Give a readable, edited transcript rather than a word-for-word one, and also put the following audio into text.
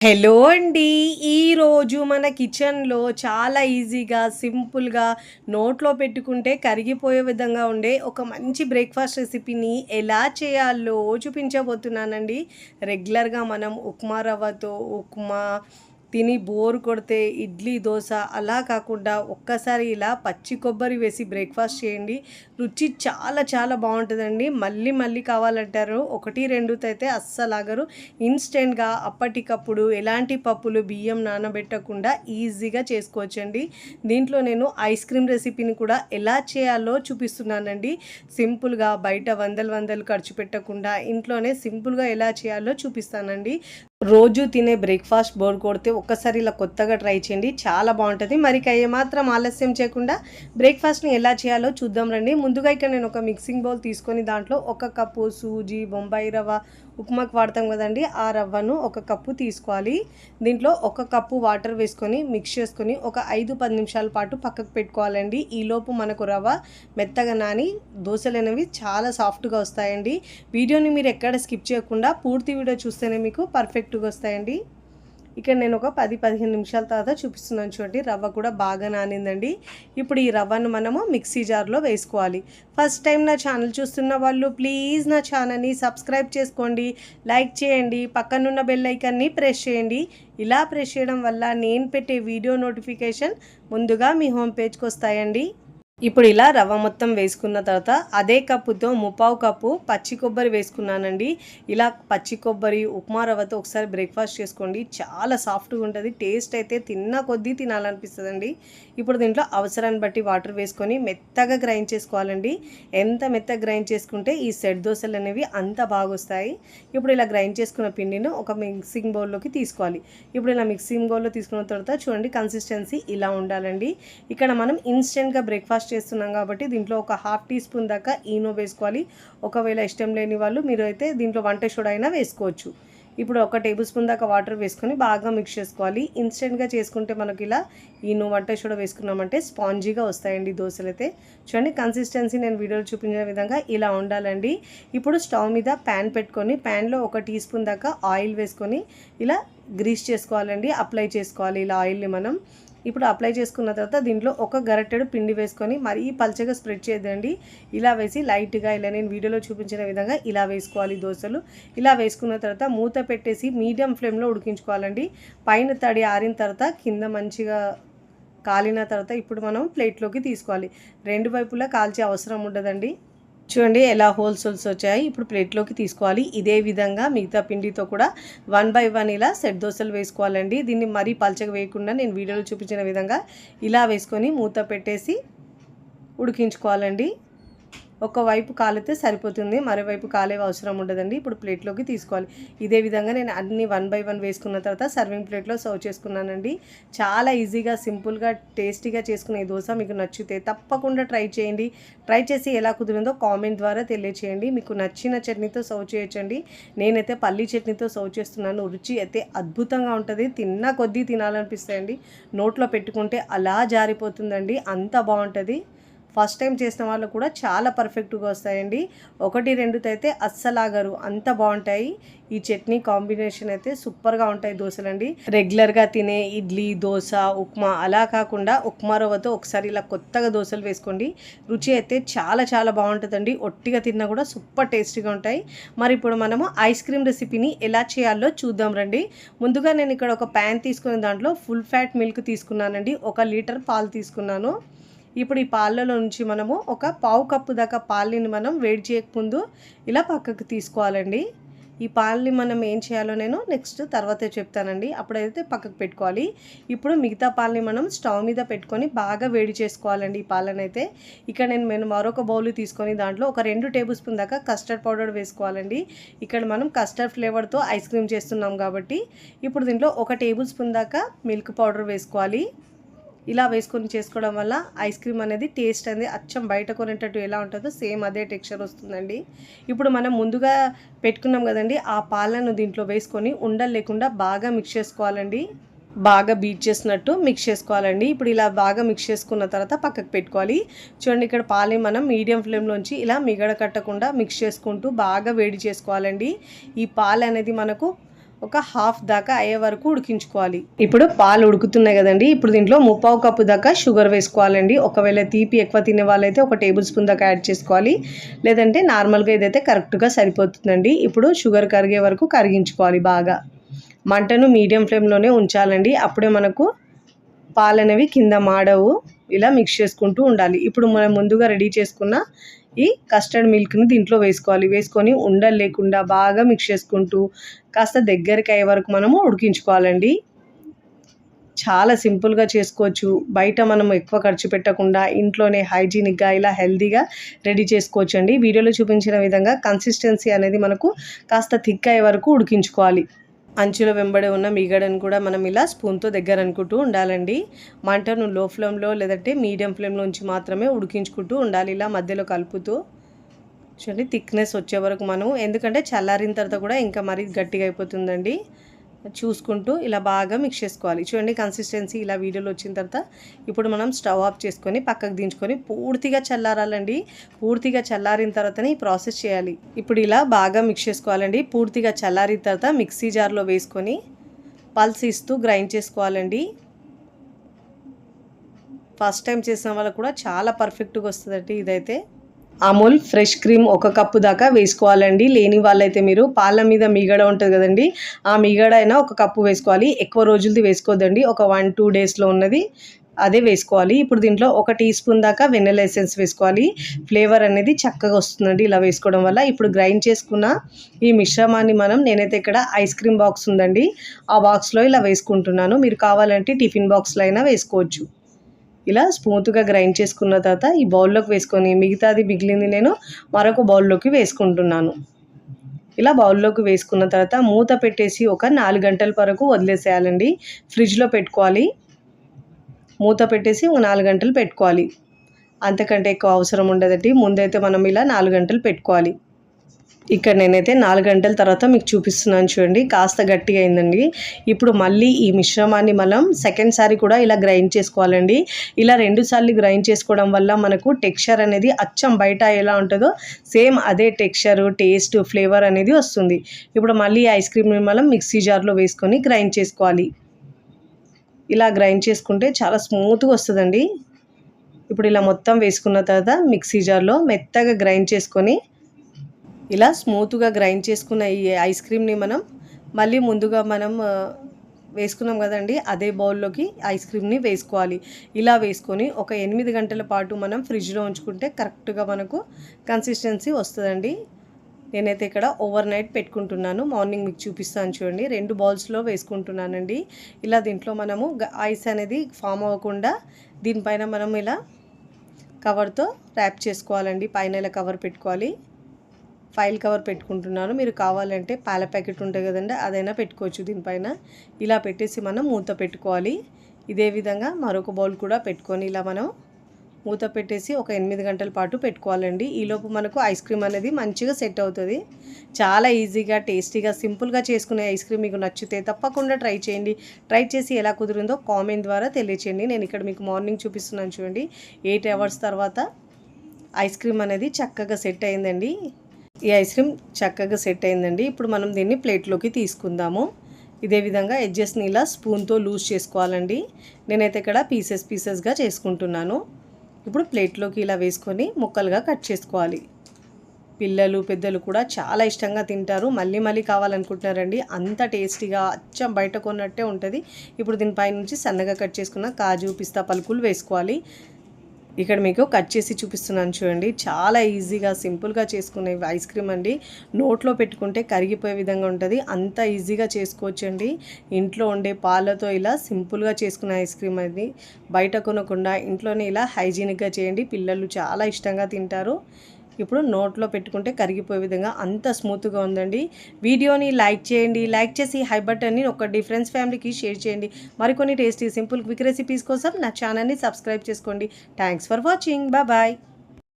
Hello అండి. ఈరోజు మన కిచెన్‌లో చాలా ఈజీగా, సింపుల్‌గా నోట్లో పెట్టుకుంటే కరిగిపోయే విధంగా ఉండే ఒక మంచి బ్రేక్‌ఫాస్ట్ రెసిపీని ఎలా చేయాలో చూపించబోతున్నానండి. రెగ్యులర్‌గా మనం ఉప్మా రవ్వతో ఉప్మా తిని బోర్ కొడితే ఇడ్లీ, దోస అలా కాకుండా ఒక్కసారి ఇలా పచ్చి కొబ్బరి వేసి బ్రేక్‌ఫాస్ట్ చేయండి. రుచి చాలా చాలా బావుంటదండి. మళ్ళీ మళ్ళీ కావాలంటారు. 1, 2 అయితే అస్సలాగరు. ఇన్‌స్టెంట్‌గా అప్పటికప్పుడు ఎలాంటి పప్పులు, బియ్యం నానబెట్టకుండా ఈజీగా చేసుకోవచ్చండి. దీంట్లో నేను ఐస్ క్రీమ్ రెసిపీని కూడా ఎలా చేయాలో చూపిస్తున్నానండి. సింపుల్‌గా బయట వందలు వందలు ఖర్చు పెట్టకుండా ఇంట్లోనే సింపుల్‌గా ఎలా చేయాలో చూపిస్తానండి. రోజు తినే బ్రేక్‌ఫాస్ట్ బోర్ కొడితే ఒక్కసారి ఇలా కొత్తగా ట్రై చేయండి. చాలా బావుంటది. మరి ఇక ఏమాత్రం ఆలస్యం చేయకుండా బ్రేక్‌ఫాస్ట్‌ని ఎలా చేయాలో చూద్దాం రండి. ముందుగా ఇక్కడ నేను ఒక మిక్సింగ్ బౌల్ తీసుకొని దాంట్లో 1 కప్పు సూజీ, బొంబాయి రవ్వ, ఉప్మాకి వాడతాం కదండీ! ఆ రవ్వను 1 కప్పు తీసుకోవాలి. దీంట్లో 1 కప్పు వాటర్ వేసుకొని మిక్స్ చేసుకొని ఒక 5, 10 నిమిషాల పాటు పక్కకు పెట్టుకోవాలండి. ఈలోపు మనకు రవ్వ మెత్తగా నాని దోసలనేవి చాలా సాఫ్ట్‌గా వస్తాయండి. వీడియోని మీరు ఎక్కడ స్కిప్ చేయకుండా పూర్తి వీడియో చూస్తేనే మీకు పర్ఫెక్ట్‌గా వస్తాయండి. ఇక్కడ నేను ఒక 10, 15 నిమిషాల తర్వాత చూపిస్తున్నాను చూడండి. రవ్వ కూడా బాగా నానిందండి. ఇప్పుడు ఈ రవ్వను మనము మిక్సీ జార్‌లో వేసుకోవాలి. ఫస్ట్ టైం నా ఛానల్ చూస్తున్న వాళ్ళు ప్లీజ్ నా ఛానల్‌ని సబ్స్క్రైబ్ చేసుకోండి, లైక్ చేయండి, పక్కనున్న బెల్ ఐకాన్‌ని ప్రెస్ చేయండి. ఇలా ప్రెస్ చేయడం వల్ల నేను పెట్టే వీడియో నోటిఫికేషన్ ముందుగా మీ హోమ్ పేజ్‌కి వస్తాయండి. ఇప్పుడు ఇలా రవ్వ మొత్తం వేసుకున్న తర్వాత అదే కప్పుతో ముప్పావు కప్పు పచ్చి కొబ్బరి వేసుకున్నానండి. ఇలా పచ్చి కొబ్బరి ఉప్మా రవ్వతో ఒకసారి బ్రేక్‌ఫాస్ట్ చేసుకోండి. చాలా సాఫ్ట్‌గా ఉంటుంది. టేస్ట్ అయితే తిన్న కొద్దీ తినాలనిపిస్తుందండి. ఇప్పుడు దీంట్లో అవసరాన్ని బట్టి వాటర్ వేసుకొని మెత్తగా గ్రైండ్ చేసుకోవాలండి. ఎంత మెత్తగా గ్రైండ్ చేసుకుంటే ఈ సెట్ దోసలు అనేవి అంత బాగొస్తాయి. ఇప్పుడు ఇలా గ్రైండ్ చేసుకున్న పిండిని ఒక మిక్సింగ్ బౌల్‌లోకి తీసుకోవాలి. ఇప్పుడు ఇలా మిక్సింగ్ బౌల్‌లో తీసుకున్న తర్వాత చూడండి కన్సిస్టెన్సీ ఇలా ఉండాలండి. ఇక్కడ మనం ఇన్‌స్టెంట్‌గా బ్రేక్‌ఫాస్ట్ చేస్తున్నాం కాబట్టి దీంట్లో ఒక హాఫ్ టీ స్పూన్ దాకా ఈనో వేసుకోవాలి. ఒకవేళ ఇష్టం లేని వాళ్ళు మీరు అయితే దీంట్లో వంట సోడా అయినా వేసుకోవచ్చు. ఇప్పుడు ఒక టేబుల్ స్పూన్ దాకా వాటర్ వేసుకొని బాగా మిక్స్ చేసుకోవాలి. ఇన్స్టెంట్‌గా చేసుకుంటే మనకి ఇలా ఈనో వంట సోడా వేసుకున్నామంటే స్పాంజీగా వస్తాయండి దోసలైతే. చూడండి కన్సిస్టెన్సీ నేను వీడియోలో చూపించిన విధంగా ఇలా ఉండాలండి. ఇప్పుడు స్టవ్ మీద ప్యాన్ పెట్టుకొని ప్యాన్లో ఒక టీ స్పూన్ దాకా ఆయిల్ వేసుకొని ఇలా గ్రీస్ చేసుకోవాలండి. అప్లై చేసుకోవాలి ఇలా ఆయిల్ని మనం. ఇప్పుడు అప్లై చేసుకున్న తర్వాత దీంట్లో ఒక గరిటెడు పిండి వేసుకొని మరీ పల్చగా స్ప్రెడ్ చేయద్దండి. ఇలా వేసి లైట్‌గా ఇలా నేను వీడియోలో చూపించిన విధంగా ఇలా వేసుకోవాలి దోసలు. ఇలా వేసుకున్న తర్వాత మూత పెట్టేసి మీడియం ఫ్లేమ్‌లో ఉడికించుకోవాలండి. పైన తడి ఆరిన తర్వాత కింద మంచిగా కాలిన తర్వాత ఇప్పుడు మనం ప్లేట్‌లోకి తీసుకోవాలి. 2 వైపులా కాల్చే అవసరం ఉండదండి. చూడండి ఎలా హోల్స్ వచ్చాయి. ఇప్పుడు ప్లేట్‌లోకి తీసుకోవాలి. ఇదే విధంగా మిగతా పిండితో కూడా 1 బై 1 ఇలా సెట్ దోసలు వేసుకోవాలండి. దీన్ని మరీ పల్చగా వేయకుండా నేను వీడియోలో చూపించిన విధంగా ఇలా వేసుకొని మూత పెట్టేసి ఉడికించుకోవాలండి. ఒకవైపు కాలితే సరిపోతుంది. మరోవైపు కాలే అవసరం ఉండదండి. ఇప్పుడు ప్లేట్‌లోకి తీసుకోవాలి. ఇదే విధంగా నేను అన్ని 1 బై 1 వేసుకున్న తర్వాత సర్వింగ్ ప్లేట్‌లో సర్వ్ చేసుకున్నానండి. చాలా ఈజీగా, సింపుల్‌గా, టేస్టీగా చేసుకునే దోస మీకు నచ్చితే తప్పకుండా ట్రై చేయండి. ట్రై చేసి ఎలా కుదిరిందో కామెంట్ ద్వారా తెలియచేయండి. మీకు నచ్చిన చట్నీతో సర్వ్ చేయొచ్చండి. నేనైతే పల్లీ చట్నీతో సర్వ్ చేస్తున్నాను. రుచి అయితే అద్భుతంగా ఉంటుంది. తిన్న కొద్దీ తినాలనిపిస్తాయండి. నోట్లో పెట్టుకుంటే అలా జారిపోతుందండి. అంత బావుంటది. ఫస్ట్ టైం చేసిన వాళ్ళు కూడా చాలా పర్ఫెక్ట్‌గా వస్తాయండి. 1, 2 అయితే అస్సలాగరు. అంత బావుంటాయి. ఈ చట్నీ కాంబినేషన్ అయితే సూపర్‌గా ఉంటాయి దోసలండి. రెగ్యులర్‌గా తినే ఇడ్లీ, దోస, ఉప్మా అలా కాకుండా ఉప్మా రవ్వతో ఒకసారి ఇలా కొత్తగా దోసలు వేసుకోండి. రుచి అయితే చాలా చాలా బావుంటదండి. ఒట్టిగా తిన్నా కూడా సూపర్ టేస్టీగా ఉంటాయి. మరి ఇప్పుడు మనము ఐస్ క్రీమ్ రెసిపీని ఎలా చేయాలో చూద్దాం రండి. ముందుగా నేను ఇక్కడ ఒక ప్యాన్ తీసుకొని దాంట్లో ఫుల్ ఫ్యాట్ మిల్క్ తీసుకున్నానండి. 1 లీటర్ పాలు తీసుకున్నాను. ఇప్పుడు ఈ పాలలో నుంచి మనము ఒక పావు కప్పు దాకా పాలని మనం వేడి చేయకముందు ఇలా పక్కకు తీసుకోవాలండి. ఈ పాలని మనం ఏం చేయాలో నేను నెక్స్ట్ తర్వాతే చెప్తానండి. అప్పుడైతే పక్కకు పెట్టుకోవాలి. ఇప్పుడు మిగతా పాలని మనం స్టవ్ మీద పెట్టుకొని బాగా వేడి చేసుకోవాలండి ఈ పాలనైతే. ఇక్కడ నేను మరొక బౌల్ తీసుకొని దాంట్లో ఒక 2 టేబుల్ స్పూన్ దాకా కస్టర్డ్ పౌడర్ వేసుకోవాలండి. ఇక్కడ మనం కస్టర్డ్ ఫ్లేవర్తో ఐస్ క్రీమ్ చేస్తున్నాం కాబట్టి ఇప్పుడు దీంట్లో ఒక టేబుల్ స్పూన్ దాకా మిల్క్ పౌడర్ వేసుకోవాలి. ఇలా వేసుకొని చేసుకోవడం వల్ల ఐస్ క్రీమ్ అనేది టేస్ట్ అనేది అచ్చం బయట కొనేటట్టు ఎలా ఉంటుందో సేమ్ అదే టెక్స్చర్ వస్తుందండి. ఇప్పుడు మనం ముందుగా పెట్టుకున్నాం కదండి ఆ పాలను దీంట్లో వేసుకొని ఉండలు లేకుండా బాగా మిక్స్ చేసుకోవాలండి. బాగా బీట్ చేసినట్టు మిక్స్ చేసుకోవాలండి. ఇప్పుడు ఇలా బాగా మిక్స్ చేసుకున్న తర్వాత పక్కకు పెట్టుకోవాలి. చూడండి ఇక్కడ పాలని మనం మీడియం ఫ్లేమ్లోంచి ఇలా మిగడ కట్టకుండా మిక్స్ చేసుకుంటూ బాగా వేడి చేసుకోవాలండి. ఈ పాలు అనేది మనకు ఒక హాఫ్ దాకా అయ్యే వరకు ఉడికించుకోవాలి. ఇప్పుడు పాలు ఉడుకుతున్నాయి కదండి, ఇప్పుడు దీంట్లో 3/4 కప్పు దాకా షుగర్ వేసుకోవాలండి. ఒకవేళ తీపి ఎక్కువ తినే వాళ్ళైతే 1 టేబుల్ స్పూన్ దాకా యాడ్ చేసుకోవాలి, లేదంటే నార్మల్గా ఇదైతే కరెక్ట్గా సరిపోతుందండి. ఇప్పుడు షుగర్ కరిగే వరకు కరిగించుకోవాలి బాగా. మంటను మీడియం ఫ్లేమ్లోనే ఉంచాలండి, అప్పుడే మనకు పాలు అనేవి కింద మాడవు. ఇలా మిక్స్ చేసుకుంటూ ఉండాలి. ఇప్పుడు మనం ముందుగా రెడీ చేసుకున్న ఈ కస్టర్డ్ మిల్క్ని దీంట్లో వేసుకోవాలి. వేసుకొని ఉండలు లేకుండా బాగా మిక్స్ చేసుకుంటూ కాస్త దగ్గరికి అయ్యే వరకు మనము ఉడికించుకోవాలండి. చాలా సింపుల్గా చేసుకోవచ్చు. బయట మనం ఎక్కువ ఖర్చు పెట్టకుండా ఇంట్లోనే హైజీనిక్గా ఇలా హెల్తీగా రెడీ చేసుకోవచ్చు అండి. వీడియోలో చూపించిన విధంగా కన్సిస్టెన్సీ అనేది మనకు కాస్త థిక్ అయ్యే వరకు ఉడికించుకోవాలి. అంచుల వెంబడి ఉన్న మీగడను కూడా మనం ఇలా స్పూన్తో దగ్గర అనుకుంటూ ఉండాలండి. మంటను లో ఫ్లేమ్లో లేదంటే మీడియం ఫ్లేమ్లో ఉంచి మాత్రమే ఉడికించుకుంటూ ఉండాలి. ఇలా మధ్యలో కలుపుతూ చూడండి, థిక్నెస్ వచ్చే వరకు మనం, ఎందుకంటే చల్లారిన తర్వాత కూడా ఇంకా మరీ గట్టిగా అయిపోతుందండి. చూసుకుంటూ ఇలా బాగా మిక్స్ చేసుకోవాలి. చూడండి కన్సిస్టెన్సీ ఇలా వీడియోలో వచ్చిన తర్వాత ఇప్పుడు మనం స్టవ్ ఆఫ్ చేసుకొని పక్కకు దించుకొని పూర్తిగా చల్లారాలండి. పూర్తిగా చల్లారిన తర్వాతనే ఈ ప్రాసెస్ చేయాలి. ఇప్పుడు ఇలా బాగా మిక్స్ చేసుకోవాలండి. పూర్తిగా చల్లారిన తర్వాత మిక్సీ జార్లో వేసుకొని పల్స్ ఇస్తూ గ్రైండ్ చేసుకోవాలండి. ఫస్ట్ టైం చేసిన వాళ్ళకు కూడా చాలా పర్ఫెక్ట్గా వస్తుందండి ఇదైతే. అమూల్ ఫ్రెష్ క్రీమ్ 1 కప్పు దాకా వేసుకోవాలండి. లేని వాళ్ళైతే మీరు పాల మీద మీగడ ఉంటుంది కదండి, ఆ మీగడ అయినా 1 కప్పు వేసుకోవాలి. ఎక్కువ రోజులది వేసుకోవద్దండి, ఒక 1-2 డేస్లో ఉన్నది అదే వేసుకోవాలి. ఇప్పుడు దీంట్లో 1 టీ స్పూన్ దాకా వెనిలా ఎసెన్స్ వేసుకోవాలి. ఫ్లేవర్ అనేది చక్కగా వస్తుందండి ఇలా వేసుకోవడం వల్ల. ఇప్పుడు గ్రైండ్ చేసుకున్న ఈ మిశ్రమాన్ని నేనైతే ఇక్కడ ఐస్ క్రీమ్ బాక్స్ ఉందండి, ఆ బాక్స్లో ఇలా వేసుకుంటున్నాను. మీరు కావాలంటే టిఫిన్ బాక్స్లో అయినా వేసుకోవచ్చు. ఇలా స్మూత్గా గ్రైండ్ చేసుకున్న తర్వాత ఈ బౌల్లోకి వేసుకొని మిగతాది మిగిలింది నేను మరొక బౌల్లోకి వేసుకుంటున్నాను. ఇలా బౌల్లోకి వేసుకున్న తర్వాత మూత పెట్టేసి ఒక 4 గంటల వరకు వదిలేసేయాలండి. ఫ్రిడ్జ్లో పెట్టుకోవాలి. మూత పెట్టేసి ఒక 4 గంటలు పెట్టుకోవాలి. అంతకంటే ఎక్కువ అవసరం ఉండదండి. ముందైతే మనం ఇలా 4 గంటలు పెట్టుకోవాలి. ఇక్కడ నేనైతే 4 గంటల తర్వాత మీకు చూపిస్తున్నాను చూడండి, కాస్త గట్టిగా అయిందండి. ఇప్పుడు మళ్ళీ ఈ మిశ్రమాన్ని మనం సెకండ్ సారి కూడా ఇలా గ్రైండ్ చేసుకోవాలండి. ఇలా 2 సార్లు గ్రైండ్ చేసుకోవడం వల్ల మనకు టెక్స్చర్ అనేది అచ్చం బయట ఎలా ఉంటుందో సేమ్ అదే టెక్స్చర్, టేస్ట్, ఫ్లేవర్ అనేది వస్తుంది. ఇప్పుడు మళ్ళీ ఐస్ క్రీమ్ని మనం మిక్సీ జార్లో వేసుకొని గ్రైండ్ చేసుకోవాలి. ఇలా గ్రైండ్ చేసుకుంటే చాలా స్మూత్గా వస్తుందండి. ఇప్పుడు ఇలా మొత్తం వేసుకున్న తర్వాత మిక్సీ జార్లో మెత్తగా గ్రైండ్ చేసుకొని ఇలా స్మూత్గా గ్రైండ్ చేసుకున్న ఈ ఐస్ క్రీమ్ని మనం మళ్ళీ ముందుగా మనం వేసుకున్నాం కదండి, అదే బౌల్లోకి ఐస్ క్రీమ్ని వేసుకోవాలి. ఇలా వేసుకొని ఒక 8 గంటల పాటు మనం ఫ్రిడ్జ్లో ఉంచుకుంటే కరెక్ట్గా మనకు కన్సిస్టెన్సీ వస్తుందండి. నేనైతే ఇక్కడ ఓవర్ నైట్ పెట్టుకుంటున్నాను. మార్నింగ్ మీకు చూపిస్తాను చూడండి. 2 బౌల్స్లో వేసుకుంటున్నానండి. ఇలా దీంట్లో మనము ఐస్ అనేది ఫామ్ అవ్వకుండా దీనిపైన మనం ఇలా కవర్తో ర్యాప్ చేసుకోవాలండి. పైన ఇలా కవర్ పెట్టుకోవాలి. ఫైల్ కవర్ పెట్టుకుంటున్నాను. మీరు కావాలంటే పాల ప్యాకెట్ ఉంటుంది కదండి, అదైనా పెట్టుకోవచ్చు దీనిపైన. ఇలా పెట్టేసి మనం మూత పెట్టుకోవాలి. ఇదే విధంగా మరొక బౌల్ కూడా పెట్టుకొని ఇలా మనం మూత పెట్టేసి ఒక 8 గంటల పాటు పెట్టుకోవాలండి. ఈలోపు మనకు ఐస్ క్రీమ్ అనేది మంచిగా సెట్ అవుతుంది. చాలా ఈజీగా, టేస్టీగా, సింపుల్గా చేసుకునే ఐస్ క్రీమ్ మీకు నచ్చితే తప్పకుండా ట్రై చేయండి. ట్రై చేసి ఎలా కుదిరిందో కామెంట్ ద్వారా తెలియచేయండి. నేను ఇక్కడ మీకు మార్నింగ్ చూపిస్తున్నాను చూడండి. 8 అవర్స్ తర్వాత ఐస్ క్రీమ్ అనేది చక్కగా సెట్ అయిందండి. ఈ ఐస్ క్రీమ్ చక్కగా సెట్ అయిందండి. ఇప్పుడు మనం దీన్ని ప్లేట్లోకి తీసుకుందాము. ఇదే విధంగా ఎడ్జెస్ని ఇలా స్పూన్తో లూజ్ చేసుకోవాలండి. నేనైతే ఇక్కడ పీసెస్గా చేసుకుంటున్నాను. ఇప్పుడు ప్లేట్లోకి ఇలా వేసుకొని ముక్కలుగా కట్ చేసుకోవాలి. పిల్లలు పెద్దలు కూడా చాలా ఇష్టంగా తింటారు, మళ్ళీ మళ్ళీ కావాలనుకుంటున్నారండి. అంత టేస్టీగా అచ్చం బయట కొన్నట్టే ఉంటుంది. ఇప్పుడు దీనిపై నుంచి సన్నగా కట్ చేసుకున్న కాజు, పిస్తా పలుకులు వేసుకోవాలి. ఇక్కడ మీకు కట్ చేసి చూపిస్తున్నాను చూడండి. చాలా ఈజీగా, సింపుల్గా చేసుకునే ఐస్ క్రీమ్ అండి. నోట్లో పెట్టుకుంటే కరిగిపోయే విధంగా ఉంటుంది. అంత ఈజీగా చేసుకోవచ్చండి. ఇంట్లో ఉండే పాలతో ఇలా సింపుల్గా చేసుకునే ఐస్ క్రీమ్ అది. బయట కొనకుండా ఇంట్లోనే ఇలా హైజీనిక్గా చేయండి. పిల్లలు చాలా ఇష్టంగా తింటారు. ఇప్పుడు నోట్లో పెట్టుకుంటే కరిగిపోయే విధంగా అంత స్మూత్గా ఉందండి. వీడియోని లైక్ చేయండి. లైక్ చేసి హై బటన్ని నొక్కండి. ఫ్రెండ్స్, ఫ్యామిలీకి షేర్ చేయండి. మరికొన్ని టేస్టీ, సింపుల్, క్విక్ రెసిపీస్ కోసం నా ఛానల్ని సబ్స్క్రైబ్ చేసుకోండి. Thanks for watching. బాయ్.